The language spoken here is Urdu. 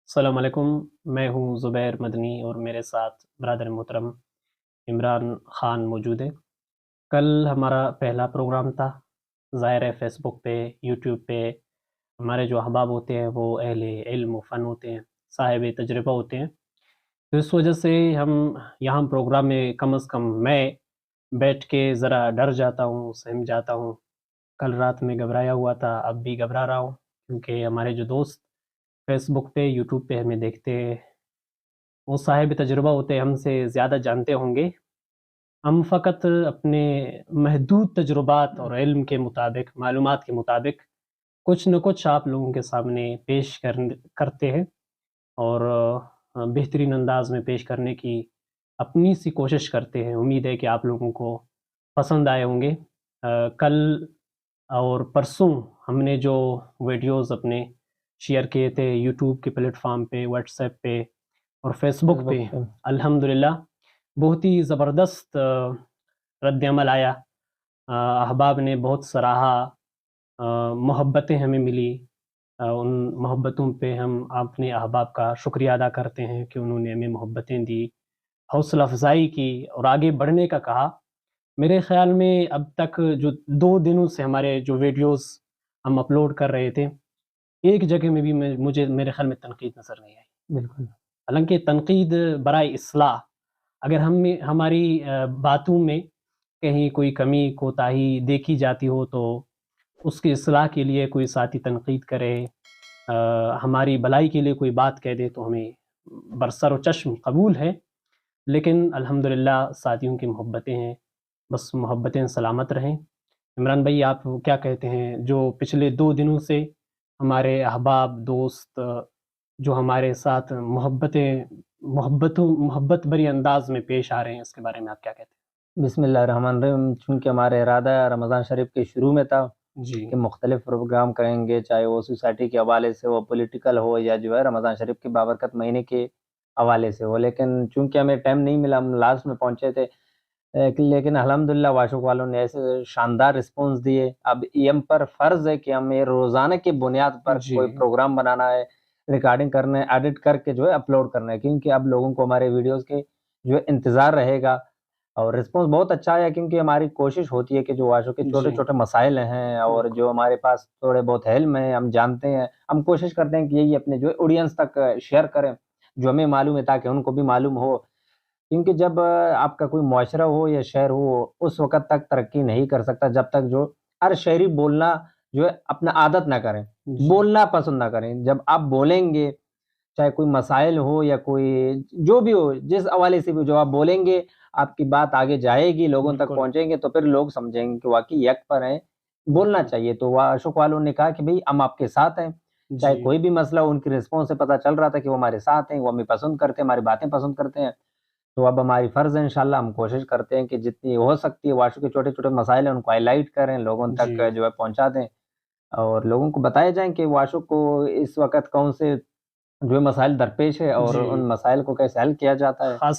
السلام علیکم، میں ہوں زبیر مدنی اور میرے ساتھ برادر محترم عمران خان موجود ہے۔ کل ہمارا پہلا پروگرام تھا، ظاہر ہے فیس بک پہ، یوٹیوب پہ ہمارے جو احباب ہوتے ہیں وہ اہل علم و فن ہوتے ہیں، صاحب تجربہ ہوتے ہیں، تو اس وجہ سے ہم یہاں پروگرام میں کم از کم میں بیٹھ کے ذرا ڈر جاتا ہوں، سہم جاتا ہوں۔ کل رات میں گھبرایا ہوا تھا، اب بھی گھبرا رہا ہوں، کیونکہ ہمارے جو دوست فیس بک پہ یوٹیوب پہ ہمیں دیکھتے ہیں وہ صاحب تجربہ ہوتے ہیں، ہم سے زیادہ جانتے ہوں گے۔ ہم فقط اپنے محدود تجربات اور علم کے مطابق، معلومات کے مطابق کچھ نہ کچھ آپ لوگوں کے سامنے پیش کرتے ہیں، اور بہترین انداز میں پیش کرنے کی اپنی سی کوشش کرتے ہیں۔ امید ہے کہ آپ لوگوں کو پسند آئے ہوں گے۔ کل اور پرسوں ہم نے جو ویڈیوز اپنے شیئر کیے تھے یوٹیوب کے پلیٹ فارم پہ، واٹس ایپ پہ اور فیس بک پہ، الحمدللہ بہت ہی زبردست رد عمل آیا۔ احباب نے بہت سراہا، محبتیں ہمیں ملی۔ ان محبتوں پہ ہم اپنے احباب کا شکریہ ادا کرتے ہیں کہ انہوں نے ہمیں محبتیں دی، حوصلہ افزائی کی اور آگے بڑھنے کا کہا۔ میرے خیال میں اب تک جو 2 دنوں سے ہمارے جو ویڈیوز ہم اپلوڈ کر رہے تھے، ایک جگہ میں بھی مجھے میرے خیال میں تنقید نظر نہیں آئی۔ بالکل حالانکہ تنقید برائے اصلاح، اگر ہماری باتوں میں کہیں کوئی کمی کوتاہی دیکھی جاتی ہو تو اس کی اصلاح کے لیے کوئی ساتھی تنقید کرے، ہماری بھلائی کے لیے کوئی بات کہہ دے تو ہمیں برسر و چشم قبول ہے، لیکن الحمدللہ ساتھیوں کی محبتیں ہیں، بس محبتیں سلامت رہیں۔ عمران بھائی آپ کیا کہتے ہیں؟ جو پچھلے 2 دنوں سے ہمارے احباب دوست جو ہمارے ساتھ محبت بری انداز میں پیش آ رہے ہیں، اس کے بارے میں آپ کیا کہتے بسم اللہ الرحمن الرحیم۔ چونکہ ہمارا ارادہ رمضان شریف کے شروع میں تھا ہیں؟ جی کہ مختلف پروگرام کریں گے، چاہے وہ سوسائٹی کے حوالے سے ہو، پولیٹیکل ہو، یا جو ہے رمضان شریف کے بابرکت مہینے کے حوالے سے ہو، لیکن چونکہ ہمیں ٹائم نہیں ملا، ہم لاسٹ میں پہنچے تھے۔ لیکن الحمدللہ واشوق والوں نے ایسے شاندار رسپانس دیے۔ اب یہ ہم پر فرض ہے کہ ہمیں روزانہ کی بنیاد پر جی کوئی پروگرام بنانا ہے، ریکارڈنگ کرنا ہے، ایڈٹ کر کے جو ہے اپلوڈ کرنا ہے، کیونکہ اب لوگوں کو ہمارے ویڈیوز کے جو ہے انتظار رہے گا۔ اور رسپانس بہت اچھا آیا، کیونکہ ہماری کوشش ہوتی ہے کہ جو واشو کے چھوٹے جی چھوٹے مسائل ہیں اور جو ہمارے پاس تھوڑے بہت علم ہیں، ہم جانتے ہیں، ہم کوشش کرتے ہیں کہ یہی اپنے جو آڈینس تک شیئر کریں جو ہمیں معلوم ہے، تاکہ ان کو بھی معلوم ہو۔ کیونکہ جب آپ کا کوئی معاشرہ ہو یا شہر ہو، اس وقت تک ترقی نہیں کر سکتا جب تک جو ہر شہری بولنا جو ہے اپنا عادت نہ کریں، جی بولنا پسند نہ کریں۔ جب آپ بولیں گے، چاہے کوئی مسائل ہو یا کوئی جو بھی ہو، جس حوالے سے بھی جو آپ بولیں گے، آپ کی بات آگے جائے گی، لوگوں تک بالکل پہنچیں گے، تو پھر لوگ سمجھیں گے کہ واقعی یک پر ہیں، بولنا بالکل چاہیے۔ تو اشوک والوں نے کہا کہ بھئی ہم آپ کے ساتھ ہیں، چاہے جی کوئی بھی مسئلہ ہو۔ ان کی رسپانس سے پتہ چل رہا تھا کہ وہ ہمارے ساتھ ہیں، وہ ہمیں پسند کرتے ہیں، ہماری باتیں پسند کرتے ہیں۔ تو اب ہماری فرض ہے انشاءاللہ، ہم کوشش کرتے ہیں کہ جتنی ہو سکتی ہے واشو کے چھوٹے چھوٹے مسائل ہیں ان کو ہائی لائٹ کریں، لوگوں تک جی جو ہے پہنچا دیں، اور لوگوں کو بتائے جائیں کہ واشو کو اس وقت کون سے جو ہے مسائل درپیش ہے اور جی ان مسائل کو کیسے حل کیا جاتا ہے۔ خاص